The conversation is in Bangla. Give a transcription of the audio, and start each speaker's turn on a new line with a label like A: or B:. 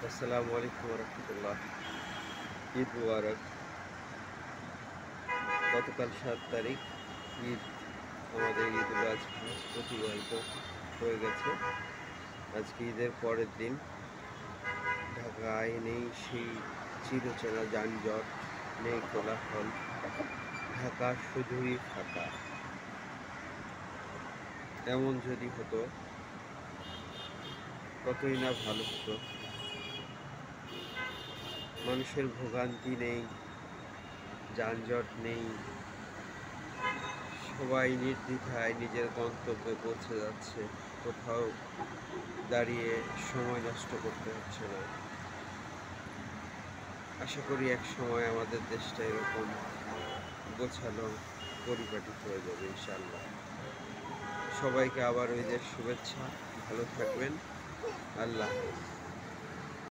A: আসসালামু আলাইকুম রহমতুল্লাহ। ঈদ মুবারক। গতকাল 7 তারিখ ঈদ, আমাদের ঈদ উল আজহা অতিবাহিত হয়ে গেছে। আজকে ঈদের পরের দিন। ঢাকায় নেই সেই চিরচেনা যানজট, নেই কোলাহল, ঢাকা শুধুই ফাঁকা। এমন যদি হতো কতই না ভালো হতো। মানুষের ভোগান্তি নেই, যানজট নেই, সবাই নির্দ্বিধায় নিজের গন্তব্যে পৌঁছে যাচ্ছে। কোথাও দাঁড়িয়ে সময় নষ্ট করতে হচ্ছে না। আশা করি এক সময় আমাদের দেশটা এরকম গোছালো, পরিপাটি হয়ে যাবে ইনশাআল্লাহ। সবাইকে আবার ঈদের শুভেচ্ছা। ভালো থাকবেন। আল্লাহ হাফেজ।